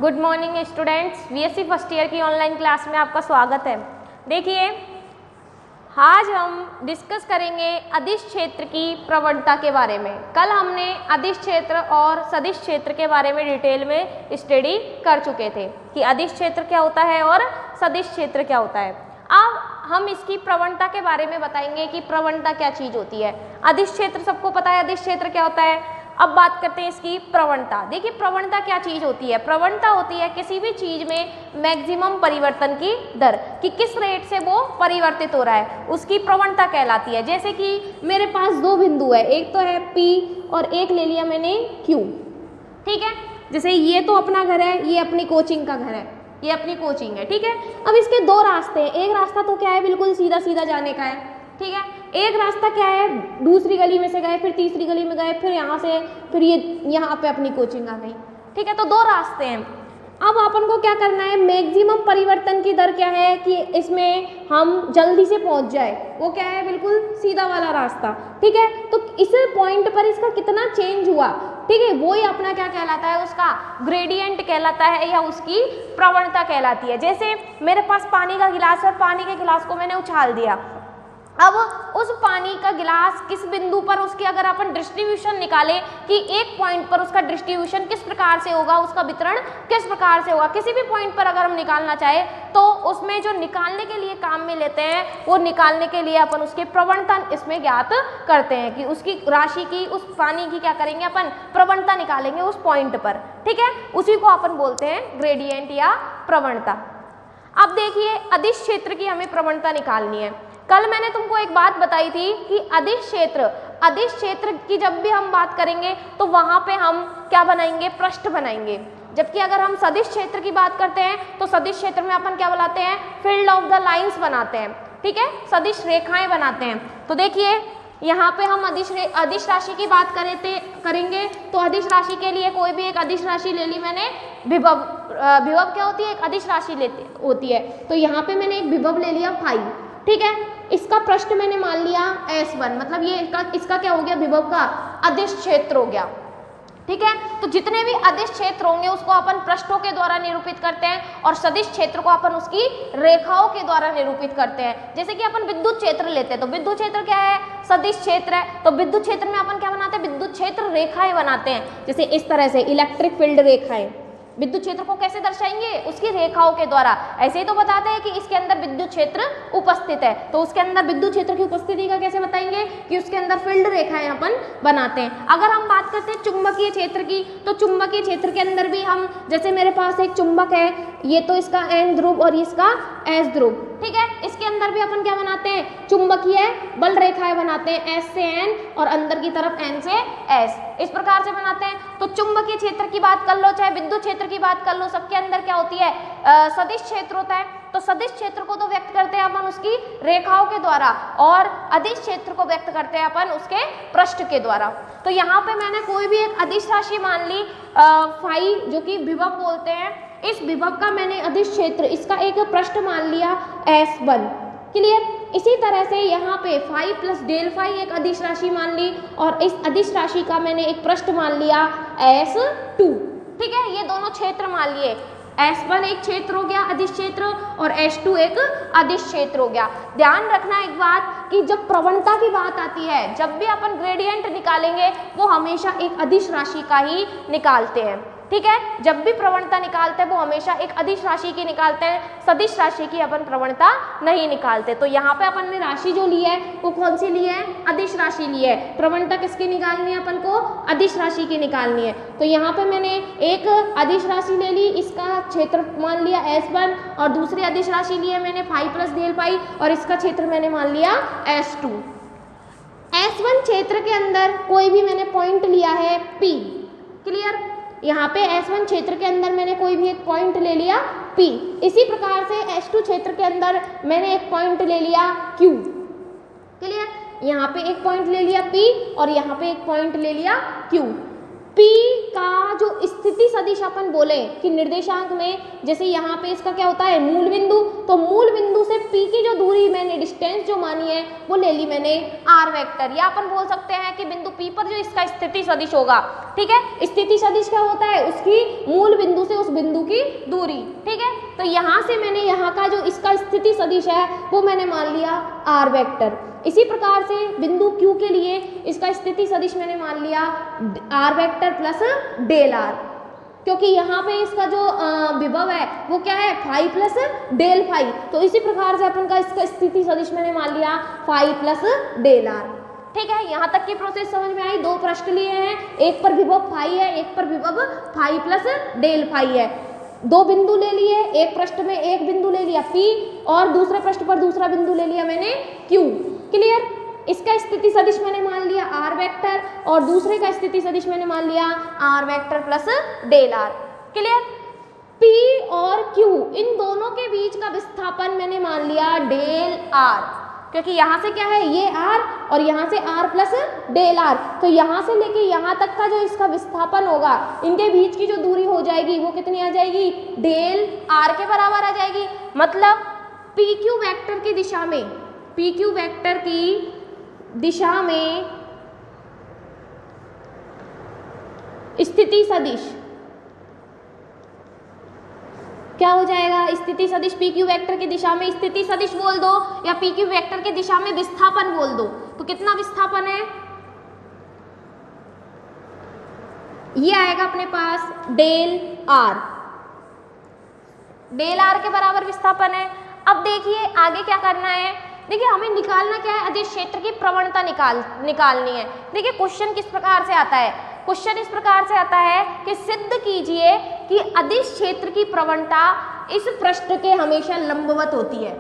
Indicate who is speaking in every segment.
Speaker 1: Good morning students, BSc first year की online class में आपका स्वागत है। देखिए, आज हम डिस्कस करेंगे अदिश क्षेत्र की प्रवणता के बारे में। कल हमने अदिश क्षेत्र और सदिश क्षेत्र के बारे में डिटेल में स्टडी कर चुके थे कि अदिश क्षेत्र क्या होता है और सदिश क्षेत्र क्या होता है। अब हम इसकी प्रवणता के बारे में बताएंगे कि प्रवणता क्या चीज़ होती है। अदिश क्षेत्र सबको पता है, अदिश क्षेत्र क्या होता है। अब बात करते हैं इसकी प्रवणता। देखिए, प्रवणता क्या चीज़ होती है। प्रवणता होती है किसी भी चीज़ में मैक्सिमम परिवर्तन की दर, कि किस रेट से वो परिवर्तित हो रहा है, उसकी प्रवणता कहलाती है। जैसे कि मेरे पास दो बिंदु है, एक तो है P और एक ले लिया मैंने Q, ठीक है। जैसे ये तो अपना घर है, ये अपनी कोचिंग का घर है, ये अपनी कोचिंग है, ठीक है। अब इसके दो रास्ते हैं। एक रास्ता तो क्या है, बिल्कुल सीधा सीधा जाने का है, ठीक है। एक रास्ता क्या है, दूसरी गली में से गए, फिर तीसरी गली में गए, फिर यहाँ से, फिर ये यहाँ पे अपनी कोचिंग आ गई, ठीक है। तो दो रास्ते हैं। अब अपन को क्या करना है, मैक्सिमम परिवर्तन की दर क्या है कि इसमें हम जल्दी से पहुँच जाए, वो क्या है, बिल्कुल सीधा वाला रास्ता, ठीक है। तो इस पॉइंट पर इसका कितना चेंज हुआ, ठीक है, वो ही अपना क्या कहलाता है, उसका ग्रेडियंट कहलाता है या उसकी प्रवणता कहलाती है। जैसे मेरे पास पानी का गिलास है, पानी के गिलास को मैंने उछाल दिया। अब उस पानी का गिलास किस बिंदु पर, उसकी अगर अपन डिस्ट्रीब्यूशन निकालें कि एक पॉइंट पर उसका डिस्ट्रीब्यूशन किस प्रकार से होगा, उसका वितरण किस प्रकार से होगा, किसी भी पॉइंट पर अगर हम निकालना चाहें तो उसमें जो निकालने के लिए काम में लेते हैं, वो निकालने के लिए अपन उसकी प्रवणता इसमें ज्ञात करते हैं कि उसकी राशि की, उस पानी की क्या करेंगे अपन, प्रवणता निकालेंगे उस पॉइंट पर, ठीक है। उसी को अपन बोलते हैं ग्रेडियंट या प्रवणता। अब देखिए, अदिश क्षेत्र की हमें प्रवणता निकालनी है। कल मैंने तुमको एक बात बताई थी कि अदिश क्षेत्र की जब भी हम बात करेंगे तो वहाँ पे हम क्या बनाएंगे, पृष्ठ बनाएंगे। जबकि अगर हम सदिश क्षेत्र की बात करते हैं तो सदिश क्षेत्र में अपन क्या बनाते हैं, फील्ड ऑफ द लाइंस बनाते हैं, ठीक है, सदिश रेखाएं बनाते हैं। तो देखिए, यहाँ पे हम अदिश राशि की बात करेंगे तो अदिश राशि के लिए कोई भी एक अदिश राशि ले ली मैंने, विभव क्या होती है, एक अदिश राशि होती है। तो यहाँ पे मैंने एक विभव ले लिया 5, ठीक है। इसका पृष्ठ मैंने मान लिया S1, मतलब ये इसका क्या हो गया, विभव का अदिश क्षेत्र हो गया, ठीक है। तो जितने भी अदिश क्षेत्र होंगे उसको अपन पृष्ठों के द्वारा निरूपित करते हैं और सदिश क्षेत्र को अपन उसकी रेखाओं के द्वारा निरूपित करते हैं। जैसे कि अपन विद्युत क्षेत्र लेते हैं तो विद्युत क्षेत्र क्या है, सदिश क्षेत्र है। तो विद्युत क्षेत्र में अपन क्या बनाते हैं, विद्युत क्षेत्र रेखाएं बनाते हैं। जैसे इस तरह से इलेक्ट्रिक फील्ड रेखाएं, विद्युत क्षेत्र को कैसे दर्शाएंगे, उसकी रेखाओं के द्वारा। ऐसे ही तो बताते हैं कि इसके अंदर विद्युत क्षेत्र उपस्थित है, तो उसके अंदर विद्युत क्षेत्र की उपस्थिति का कैसे बताएंगे कि उसके अंदर फील्ड रेखाएं अपन बनाते हैं। अगर हम बात करते हैं चुंबकीय क्षेत्र की, तो चुंबकीय क्षेत्र के अंदर भी हम, जैसे मेरे पास एक चुंबक है, ये तो इसका N ध्रुव और इसका S ध्रुव, ठीक है। इसके अंदर भी अपन क्या बनाते हैं, चुंबकीय बल रेखाएं बनाते हैं, S से N और अंदर की तरफ N से S, इस प्रकार से बनाते हैं। तो चुंबकीय क्षेत्र की बात कर लो, चाहे विद्युत क्षेत्र की बात कर लो, सबके अंदर क्या होती है, सदिश क्षेत्र होता है। तो सदिश क्षेत्र को तो व्यक्त करते हैं अपन उसकी रेखाओं के द्वारा और अदिश क्षेत्र को व्यक्त करते हैं अपन उसके पृष्ठ के द्वारा। तो यहाँ पे मैंने कोई भी एक अदिश राशि मान ली, फाई, जो कि विभव बोलते हैं। इस विभव का मैंने अदिश क्षेत्र, इसका एक पृष्ठ मान लिया S1, क्लियर। इसी तरह से यहाँ पे फाई प्लस डेल फाई एक अदिश राशि मान ली और इस अदिश राशि का मैंने एक पृष्ठ मान लिया S2, ठीक है। ये दोनों क्षेत्र मान लिए, S1 एक क्षेत्र हो गया अदिश क्षेत्र और S2 एक अदिश क्षेत्र हो गया। ध्यान रखना एक बात कि जब प्रवणता की बात आती है, जब भी अपन ग्रेडियंट निकालेंगे वो हमेशा एक अदिश राशि का ही निकालते हैं, ठीक है। जब भी प्रवणता निकालते हैं वो हमेशा एक अदिश राशि की निकालते हैं, सदिश राशि की अपन प्रवणता नहीं निकालते। तो यहाँ पे अपन ने राशि जो ली है वो कौन सी ली है, अदिश राशि ली है। प्रवणता किसकी निकालनी है, अपन को अदिश राशि की निकालनी है। तो यहाँ पे मैंने एक अदिश राशि ले ली, इसका क्षेत्र मान लिया S1 और दूसरी अदिश राशि ली है मैंने फाई प्लस डेल फाई और इसका क्षेत्र मैंने मान लिया S2। S1 क्षेत्र के अंदर कोई भी मैंने पॉइंट लिया है P, क्लियर। यहाँ पे S1 क्षेत्र के अंदर मैंने कोई भी एक पॉइंट ले लिया P। इसी प्रकार से S2 क्षेत्र के अंदर मैंने एक पॉइंट ले लिया Q, क्लियर। यहाँ पे एक पॉइंट ले लिया P और यहाँ पे एक पॉइंट ले लिया Q। P का जो स्थिति सदिश अपन बोले कि निर्देशांक में, जैसे यहाँ पे इसका क्या होता है मूल बिंदु, तो मूल बिंदु से P की जो दूरी मैंने डिस्टेंस जो मानी है वो ले ली मैंने r वेक्टर, या अपन बोल सकते हैं कि बिंदु P पर जो इसका स्थिति सदिश होगा, ठीक है। स्थिति सदिश क्या होता है, उसकी मूल बिंदु से उस बिंदु की दूरी, ठीक है। तो यहाँ से मैंने यहाँ का जो इसका स्थिति सदिश है वो मैंने मान लिया r वेक्टर। इसी प्रकार से बिंदु Q के लिए इसका स्थिति सदिश मैंने मान लिया r vector plus del r, क्योंकि यहाँ पे इसका जो विभव है वो क्या है फाई प्लस डेल फाई, तो इसी प्रकार से अपन का इसका स्थिति सदिश मैंने मान लिया फाई प्लस डेल r, ठीक है। यहाँ तक की प्रोसेस समझ में आई। दो पृष्ठ लिए हैं, एक पर विभव फाई है, एक पर विभव फाई प्लस डेल फाई है। दो बिंदु ले लिए, एक पृष्ठ में एक बिंदु ले लिया P और दूसरे पृष्ठ पर दूसरा बिंदु ले लिया मैंने Q, क्लियर। इसका स्थिति सदिश मैंने मान लिया r वेक्टर और दूसरे का स्थिति सदिश मैंने मान लिया r vector plus del r, clear. P और Q इन दोनों के बीच का विस्थापन मैंने मान लिया डेल r, क्योंकि यहाँ से क्या है ये r और यहाँ से r प्लस डेल r, तो यहाँ से लेके यहाँ तक का जो इसका विस्थापन होगा इनके बीच की जो दूरी हो जाएगी वो कितनी आ जाएगी डेल r के बराबर आ जाएगी। मतलब PQ वेक्टर की दिशा में, PQ वेक्टर की दिशा में स्थिति सदिश क्या हो जाएगा, स्थिति सदिश PQ वेक्टर की दिशा में स्थिति सदिश बोल दो या PQ वेक्टर की दिशा में विस्थापन बोल दो, तो कितना विस्थापन है ये आएगा अपने पास डेल r, डेल r के बराबर विस्थापन है। अब देखिए आगे क्या करना है, देखिए हमें निकालना क्या है, अदिश क्षेत्र की प्रवणता निकालनी है। देखिए क्वेश्चन किस प्रकार से आता है, क्वेश्चन इस प्रकार से आता है कि सिद्ध कीजिए कि अदिश क्षेत्र की प्रवणता इस पृष्ठ के हमेशा लंबवत होती है,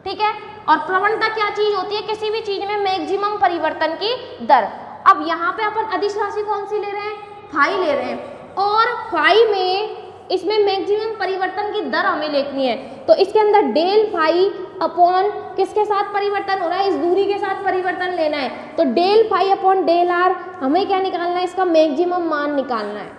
Speaker 1: ठीक है। और प्रवणता क्या चीज होती है, किसी भी चीज में मैक्सिमम परिवर्तन की दर। अब यहाँ पे अपन अदिश राशि कौन सी ले रहे हैं, फाई ले रहे हैं, और फाई में इसमें मैक्सिमम परिवर्तन की दर हमें लिखनी है, तो इसके अंदर डेल फाई अपॉन किसके साथ परिवर्तन हो रहा है, इस दूरी के साथ परिवर्तन लेना है, तो del phi upon del r हमें क्या निकालना है, इसका मैक्सिमम मान निकालना है।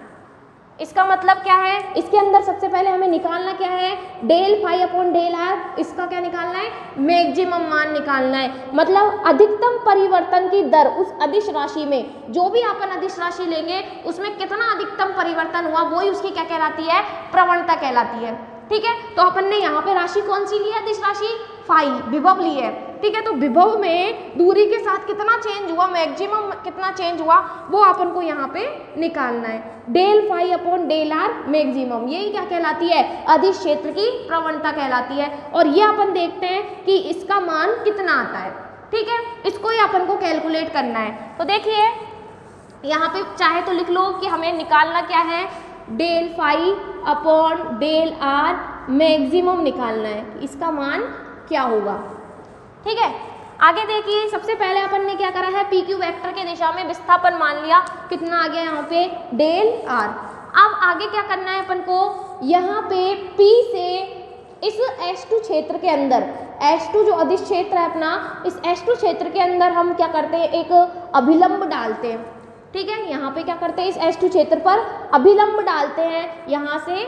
Speaker 1: इसका मतलब क्या है, इसके अंदर सबसे पहले हमें निकालना क्या है, del phi upon del r, इसका क्या निकालना है, मैक्सिमम मान निकालना है। मतलब अधिकतम परिवर्तन की दर उस अदिश राशि में, जो भी अपन अदिश राशि लेंगे उसमें कितना अधिकतम परिवर्तन हुआ वही उसकी क्या कहलाती है, प्रवणता कहलाती है, ठीक है। तो अपन ने यहाँ पे राशि कौन सी ली है, अदिश राशि फाई, विभव ली है, ठीक है। तो विभव में दूरी के साथ कितना चेंज हुआ, मैक्सिमम कितना चेंज हुआ, वो अपन को यहाँ पे निकालना है। Del phi upon del are maximum, यही क्या कहलाती है, अदिश क्षेत्र की प्रवणता कहलाती है। और ये अपन देखते हैं कि इसका मान कितना आता है, ठीक है। इसको ही अपन को कैलकुलेट करना है। तो देखिए यहाँ पे चाहे तो लिख लो कि हमें निकालना क्या है, del phi upon del are maximum निकालना है, इसका मान क्या होगा, ठीक है। आगे देखिए सबसे पहले अपन ने क्या करा है, PQ वेक्टर के दिशा में विस्थापन मान लिया, कितना आ गया यहाँ पे डेल आर। अब आगे क्या करना है अपन को, यहाँ पे P से इस S2 क्षेत्र के अंदर, S2 जो अदिश क्षेत्र है अपना, इस S2 क्षेत्र के अंदर हम क्या करते हैं, एक अभिलंब डालते हैं, ठीक है। यहाँ पे क्या करते हैं, इस S2 क्षेत्र पर अभिलंब डालते हैं यहाँ से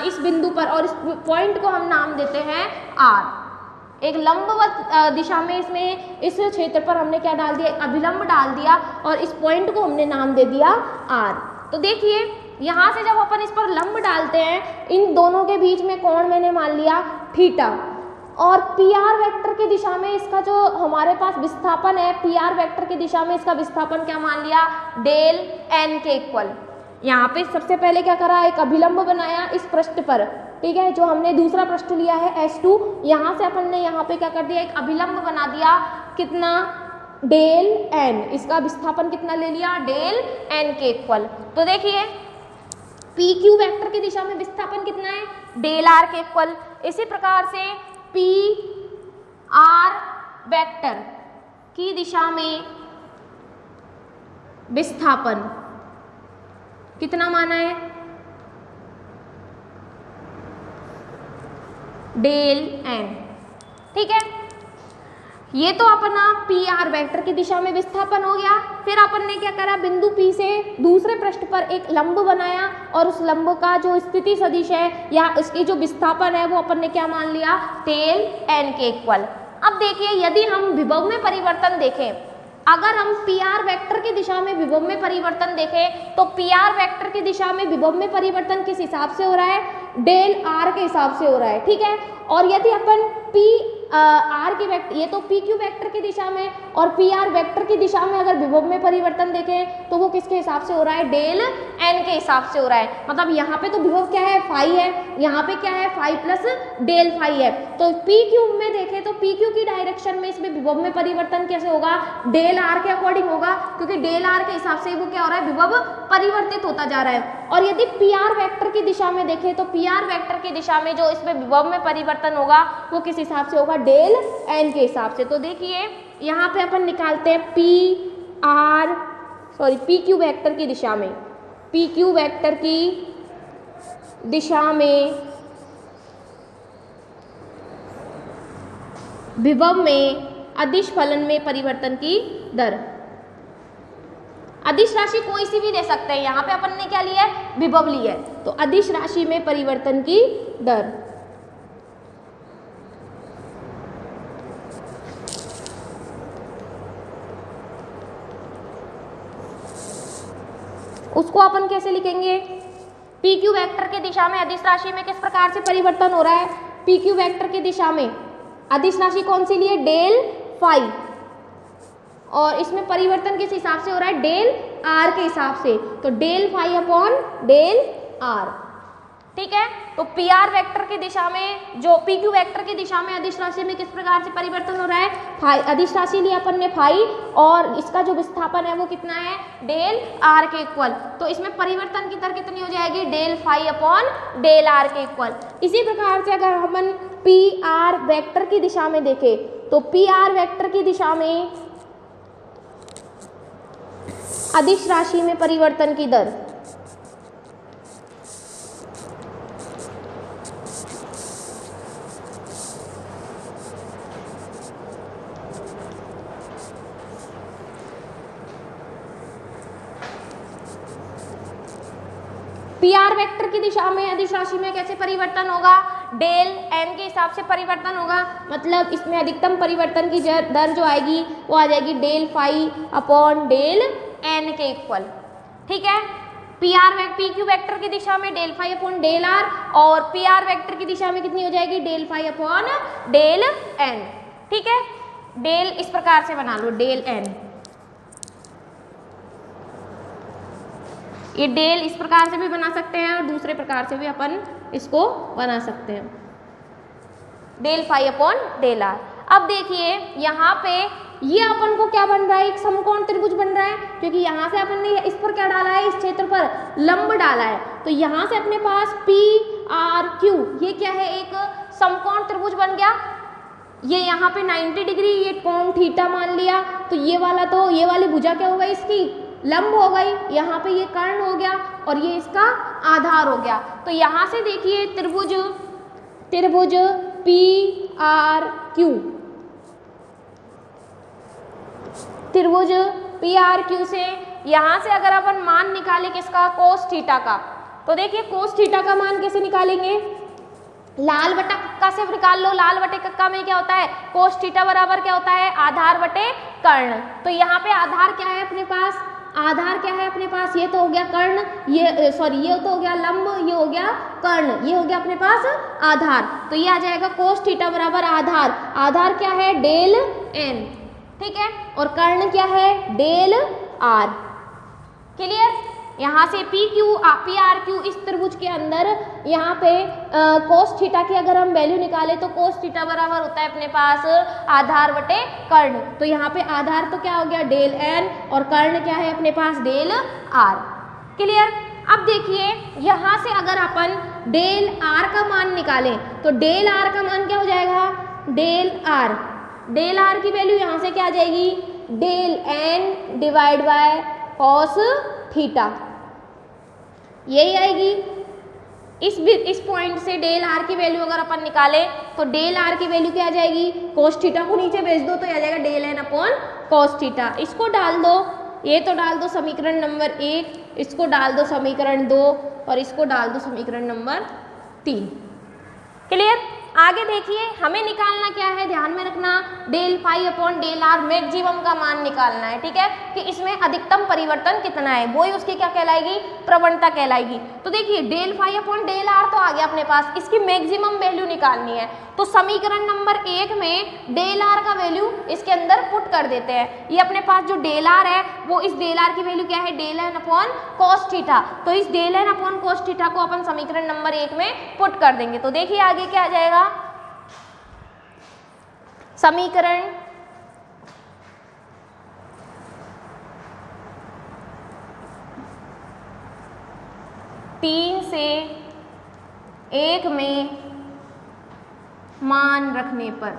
Speaker 1: इस बिंदु पर, और इस पॉइंट को हम नाम देते हैं R। एक लंबवत दिशा में इसमें इस क्षेत्र पर हमने क्या डाल दिया, अभिलंब डाल दिया, और इस पॉइंट को हमने नाम दे दिया R। तो देखिए यहाँ से जब अपन इस पर लंब डालते हैं, इन दोनों के बीच में कोण मैंने मान लिया थीटा, और PR वेक्टर की दिशा में इसका जो हमारे पास विस्थापन है, PR वेक्टर की दिशा में इसका विस्थापन क्या मान लिया, डेल n के इक्वल। यहाँ पे सबसे पहले क्या करा, एक अभिलंब बनाया इस पृष्ठ पर, ठीक है, जो हमने दूसरा पृष्ठ लिया है S2, यहाँ से अपन ने यहाँ पे क्या कर दिया, एक अभिलंब बना दिया, कितना, डेल n, इसका विस्थापन कितना ले लिया, डेल n के इक्वल। तो देखिए PQ वेक्टर की दिशा में विस्थापन कितना है, डेल r के इक्वल। इसी प्रकार से PR वेक्टर की दिशा में विस्थापन कितना माना है, डेल n, ठीक है। ये तो अपना PR वेक्टर की दिशा में विस्थापन हो गया। फिर अपन ने क्या करा, बिंदु P से दूसरे पृष्ठ पर एक लंब बनाया और उस लंब का जो स्थिति सदिश है या उसकी जो विस्थापन है वो अपन ने क्या मान लिया, टेल n के इक्वल। अब देखिए यदि हम विभव में परिवर्तन देखें, अगर हम PR वेक्टर की दिशा में विभव में परिवर्तन देखें तो PR वेक्टर की दिशा में विभव में परिवर्तन किस हिसाब से हो रहा है, डेल R के हिसाब से हो रहा है, ठीक है। और यदि अपन R की वेक्टर, ये तो PQ वेक्टर की दिशा में और PR वेक्टर की दिशा में अगर विभव में परिवर्तन देखें तो वो किसके हिसाब से हो रहा है, डेल n के हिसाब से हो रहा है। मतलब यहाँ पे तो विभव क्या है, फाई है, यहाँ पे क्या है, फाई प्लस डेल फाई है। तो PQ में देखें तो PQ की डायरेक्शन में इसमें विभव में परिवर्तन कैसे होगा, डेल R के अकॉर्डिंग होगा, क्योंकि डेल R के हिसाब से वो क्या हो रहा है, विभव परिवर्तित होता जा रहा है। और यदि PR वेक्टर की दिशा में देखें तो PR वेक्टर की दिशा में जो इसमें विभव में परिवर्तन होगा वो किस हिसाब से होगा, डेल n के हिसाब से। तो देखिए यहाँ पे अपन निकालते हैं PQ वेक्टर की दिशा में, PQ वेक्टर की दिशा में विभव में अदिश फलन में परिवर्तन की दर। अदिश राशि कोई सी भी दे सकते हैं, यहाँ पे अपन ने क्या लिया है, विभव लिया है, तो अदिश राशि में परिवर्तन की दर। उसको अपन कैसे लिखेंगे, PQ वेक्टर की दिशा में अदिश राशि में किस प्रकार से परिवर्तन हो रहा है, PQ वेक्टर की दिशा में अदिश राशि कौन सी ली है, डेल फाई, और इसमें परिवर्तन किस हिसाब से हो रहा है, डेल R के हिसाब से, तो del phi upon del R, ठीक है। तो PR वेक्टर की दिशा में जो PQ वेक्टर की दिशा में अदिश राशि में किस प्रकार से परिवर्तन हो रहा है, फाई, अदिश राशि लिया अपन ने फाई और इसका जो विस्थापन है वो कितना है, डेल R के इक्वल। तो इसमें परिवर्तन की दर कितनी हो जाएगी, del phi upon del R के इक्वल। इसी प्रकार से अगर हम PR वेक्टर की दिशा में देखें तो PR वेक्टर की दिशा में अदिश राशि में परिवर्तन की दर, PR वेक्टर की दिशा में अदिश राशि में कैसे परिवर्तन होगा, डेल n के हिसाब से परिवर्तन होगा। मतलब इसमें अधिकतम परिवर्तन की दर जो आएगी वो आ जाएगी del phi upon del n के इक्वल, ठीक है। PQ वेक्टर की दिशा में del phi upon del R और PR वेक्टर की दिशा में कितनी हो जाएगी, del phi upon del n, ठीक है। डेल इस प्रकार से बना लो, डेल n, ये डेल इस प्रकार से भी बना सकते हैं और दूसरे प्रकार से भी अपन इसको बना सकते हैं, del phi upon del R। अब देखिए यहाँ पे ये अपन को क्या बन रहा है, एक समकोण त्रिभुज बन रहा है, क्योंकि यहाँ से अपन ने इस पर क्या डाला है, इस क्षेत्र पर लंब डाला है। तो यहाँ से अपने पास PRQ ये क्या है, एक समकोण त्रिभुज बन गया। ये यहाँ पे 90 डिग्री ये कोण थीटा मान लिया, तो ये वाली भुजा क्या हो गई, इसकी लंब हो गई, यहाँ पे ये कर्ण हो गया और ये इसका आधार हो गया। तो यहाँ से देखिए त्रिभुज PRQ से यहाँ से अगर अपन मान निकाले किसका, कोस थीटा का, तो देखिए कोस थीटा का मान कैसे निकालेंगे, लाल बटा कक्का से निकाल लो। लाल बटे कक्का में क्या होता है, कोस थीटा बराबर क्या होता है, आधार बटे कर्ण। तो यहाँ पे आधार क्या है अपने पास, आधार क्या है अपने पास, ये तो हो गया कर्ण, ये तो हो गया लंब, ये हो गया कर्ण, ये हो गया अपने पास आधार। तो ये आ जाएगा कोस थीटा बराबर आधार, आधार क्या है, डेल n, ठीक है, और कर्ण क्या है, डेल R। क्लियर। यहाँ से PRQ इस त्रिभुज के अंदर यहाँ पे कोस थीटा की अगर हम वैल्यू निकालें तो कोस थीटा बराबर होता है अपने पास आधार बटे कर्ण। तो यहाँ पे आधार तो क्या हो गया, डेल n, और कर्ण क्या है अपने पास, डेल R। क्लियर। अब देखिए यहाँ से अगर अपन डेल R का मान निकालें तो डेल R का मान क्या हो जाएगा, डेल R की वैल्यू यहाँ से क्या आ जाएगी, del n divide by cos theta, यही आएगी। इस पॉइंट से डेल R की वैल्यू अगर अपन निकालें तो डेल R की वैल्यू क्या आ जाएगी, कोस थीटा को नीचे भेज दो तो आ जाएगा del n upon cos theta. इसको डाल दो ये तो डाल दो समीकरण नंबर 1, इसको डाल दो समीकरण 2 और इसको डाल दो समीकरण नंबर 3। क्लियर? आगे देखिए, हमें निकालना क्या है, ध्यान में रखना, del phi upon del are maximum का मान निकालना है। ठीक है, कि इसमें अधिकतम परिवर्तन कितना है, वही उसकी क्या कहलाएगी, प्रवणता कहलाएगी। तो देखिए del phi upon del r तो आ गया अपने पास, इसकी मैक्सिमम वैल्यू निकालनी है। तो समीकरण नंबर 1 में डेल आर का वैल्यू इसके अंदर पुट कर देते हैं। ये अपने पास जो डेल आर है वो इस डेल आर की वैल्यू क्या है, del N upon cos theta. तो इस del N upon cos theta को अपन समीकरण नंबर 1 में पुट कर देंगे। तो देखिए आगे क्या आ जाएगा, समीकरण तीन से 1 में मान रखने पर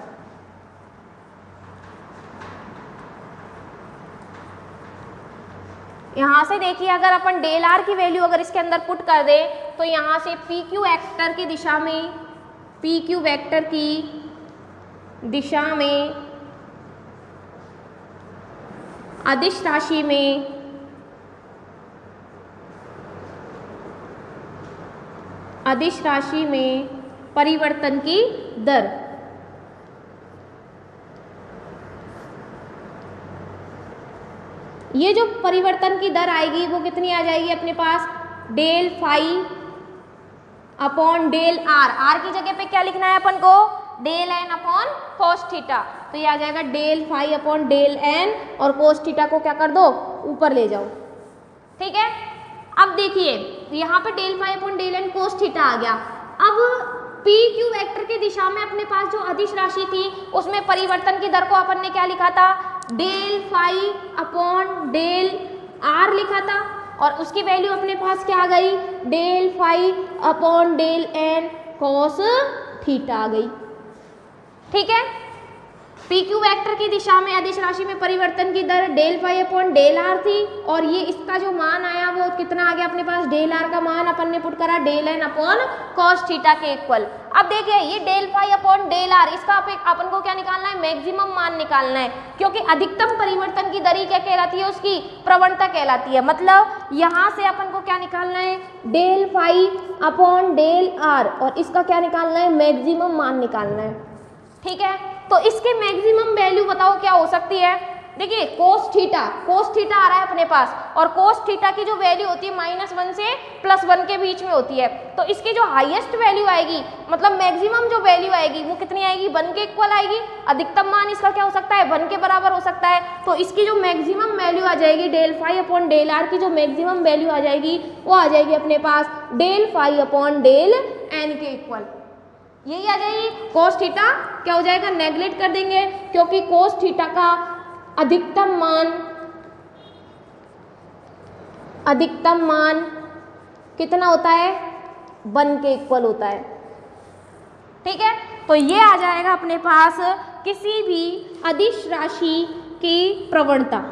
Speaker 1: यहां से देखिए, अगर अपन डेल आर की वैल्यू अगर इसके अंदर पुट कर दे तो यहां से पी क्यू वेक्टर की दिशा में, पी क्यू वेक्टर की दिशा में अदिश राशि में परिवर्तन की दर, ये जो परिवर्तन की दर आएगी वो कितनी आ जाएगी अपने पास, del phi upon del R. R की जगह पे क्या लिखना है अपन को, del N upon cos theta. तो ये आ जाएगा del phi upon del N और कोस थीटा को क्या कर दो, ऊपर ले जाओ। ठीक है, अब देखिए यहाँ पे del phi upon del N cos theta आ गया। अब पी क्यू वेक्टर की दिशा में अपने पास जो अदिश राशि थी उसमें परिवर्तन की दर को अपन ने क्या लिखा था, del phi upon del r लिखा था, और उसकी वैल्यू अपने पास क्या आ गई, del phi upon del N cos theta आ गई। ठीक है, पी क्यू वेक्टर की दिशा में अदिश राशि में परिवर्तन की दर del phi upon del R थी, और ये इसका जो मान आया वो कितना आ गया अपने पास, डेल आर का मान अपन ने पुट करा del N upon cos theta के इक्वल। अब देखिए ये del phi upon del r, इसका अपन को क्या निकालना है, मैक्सिमम मान निकालना है, क्योंकि अधिकतम परिवर्तन की दर ही क्या कहलाती है, उसकी प्रवणता कहलाती है। मतलब यहाँ से अपन को क्या निकालना है, del phi upon del r, और इसका क्या निकालना है, मैक्सिमम मान निकालना है। ठीक है, तो इसके मैक्सिमम वैल्यू बताओ क्या हो सकती है। देखिए कोस थीटा आ रहा है अपने पास, और कोस थीटा की जो वैल्यू होती है -1 से +1 के बीच में होती है। तो इसकी जो हाईएस्ट वैल्यू आएगी, मतलब मैक्सिमम जो वैल्यू आएगी वो कितनी आएगी, 1 के इक्वल आएगी। अधिकतम मान इसका क्या हो सकता है, 1 के बराबर हो सकता है। तो इसकी जो मैक्सिमम वैल्यू आ जाएगी del phi upon del r की जो मैक्सिमम वैल्यू आ जाएगी वो आ जाएगी अपने पास del phi upon del N के इक्वल, यही आ जाएगी। कोस थीटा क्या हो जाएगा, नेगलेक्ट कर देंगे, क्योंकि कोस थीटा का अधिकतम मान कितना होता है, 1 के इक्वल होता है। ठीक है, तो ये आ जाएगा अपने पास किसी भी अदिश राशि की प्रवणता,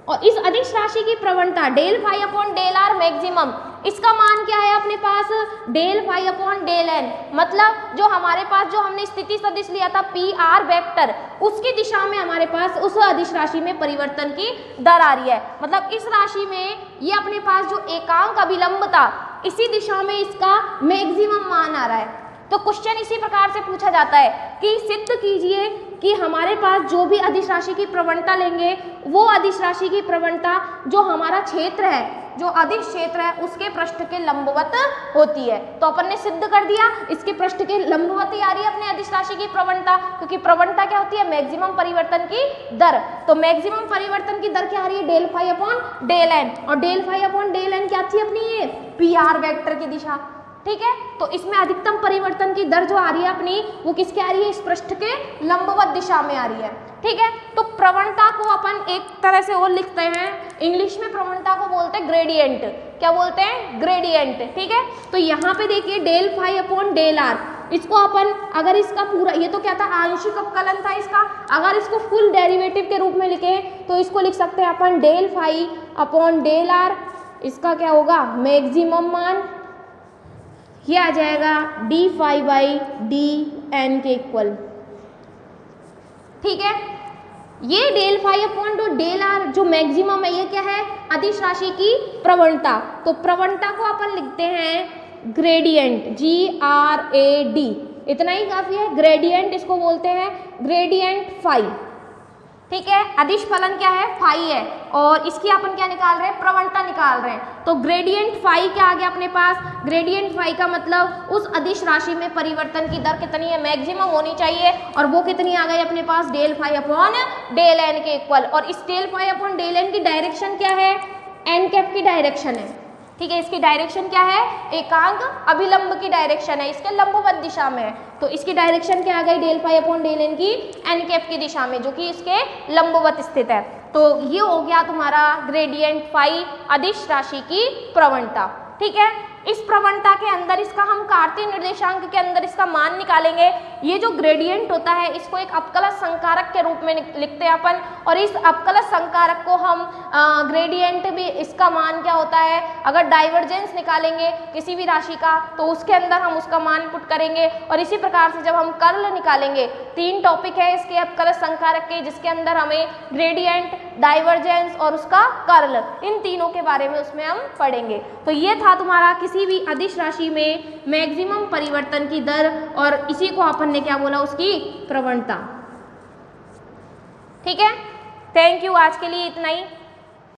Speaker 1: और इस अदिश राशि की प्रवणता del phi upon del are maximum, इसका मान क्या है अपने पास, del phi upon del N. मतलब जो हमारे पास जो हमने स्थिति सदिश लिया था पी आर वेक्टर, उसकी दिशा में हमारे पास उस अदिश राशि में परिवर्तन की दर आ रही है। मतलब इस राशि में ये अपने पास जो एकांक अभिलंब था, इसी दिशा में इसका मैक्सिमम मान आ रहा है। तो क्वेश्चन इसी प्रकार से पूछा जाता है कि सिद्ध कीजिए कि हमारे पास जो भी अदिश राशि की प्रवणता लेंगे, वो अदिश राशि की प्रवणता जो हमारा क्षेत्र है, जो अदिश क्षेत्र है, उसके पृष्ठ के लंबवत होती है। तो अपन ने सिद्ध कर दिया, इसके पृष्ठ के लंबवत ही आ रही है अपने अदिश राशि की प्रवणता, क्योंकि प्रवणता क्या होती है, मैक्सिमम परिवर्तन की दर। तो मैक्सिमम परिवर्तन की दर क्या आ रही है, del phi upon del N, और del phi upon del N क्या थी अपनी, ये पी आर वेक्टर की दिशा। ठीक है, तो इसमें अधिकतम परिवर्तन की दर जो आ रही है अपनी, वो किसके आ रही है, इस पृष्ठ के लंबवत दिशा में आ रही है। ठीक है, तो प्रवणता को अपन एक तरह से और लिखते हैं, इंग्लिश में प्रवणता को बोलते हैं ग्रेडियंट। क्या बोलते हैं, ग्रेडियंट। ठीक है, तो यहाँ पे देखिए del phi upon del r, इसको अपन अगर इसका पूरा, ये तो क्या था, आंशिक अवकलन था इसका, अगर इसको फुल डेरिवेटिव के रूप में लिखे तो इसको लिख सकते हैं अपन del phi upon del r, इसका क्या होगा, मैक्सिमम मान, ये आ जाएगा d phi by d n के इक्वल। ठीक है, ये del phi upon to del r जो मैक्सिमम है, ये क्या है, अदिश राशि की प्रवणता। तो प्रवणता को अपन लिखते हैं ग्रेडियंट, GRAD, इतना ही काफी है। ग्रेडियंट इसको बोलते हैं ग्रेडियंट फाई, ठीक है। अदिश फलन क्या है, फाई है, और इसकी अपन क्या निकाल रहे हैं, प्रवणता निकाल रहे हैं। तो ग्रेडियंट फाई क्या आ गया अपने पास, ग्रेडियंट फाई का मतलब उस अदिश राशि में परिवर्तन की दर कितनी है, मैक्सिमम होनी चाहिए, और वो कितनी आ गई अपने पास, del phi upon del N के इक्वल। और इस del phi upon del n की डायरेक्शन क्या है, एन कैप की डायरेक्शन है, ठीक है। इसकी डायरेक्शन क्या है, एकांक अभिलंब की डायरेक्शन है, इसके लंबवत दिशा में है। तो इसकी डायरेक्शन क्या आ गई, del phi upon del n की एन कैप की दिशा में, जो कि इसके लंबवत स्थित है। तो ये हो गया तुम्हारा ग्रेडियंट फाई अदिश राशि की प्रवणता, ठीक है। इस प्रवणता के अंदर इसका हम कार्तीय निर्देशांक के अंदर इसका मान निकालेंगे। ये जो ग्रेडियंट होता है इसको एक अपकलज संकारक के रूप में लिखते हैं अपन, और इस अपकलज संकारक को हम ग्रेडियंट भी, इसका मान क्या होता है, अगर डाइवर्जेंस निकालेंगे किसी भी राशि का तो उसके अंदर हम उसका मान पुट करेंगे। और इसी प्रकार से जब हम कर्ल निकालेंगे, 3 टॉपिक है इसके अपकलज संकारक के, जिसके अंदर हमें ग्रेडियंट, डाइवर्जेंस और उसका कर्ल, इन तीनों के बारे में उसमें हम पढ़ेंगे। तो ये था तुम्हारा किसी भी अदिश राशि में मैक्सिमम परिवर्तन की दर, और इसी को अपन ने क्या बोला, उसकी प्रवणता, ठीक है। थैंक यू, आज के लिए इतना ही।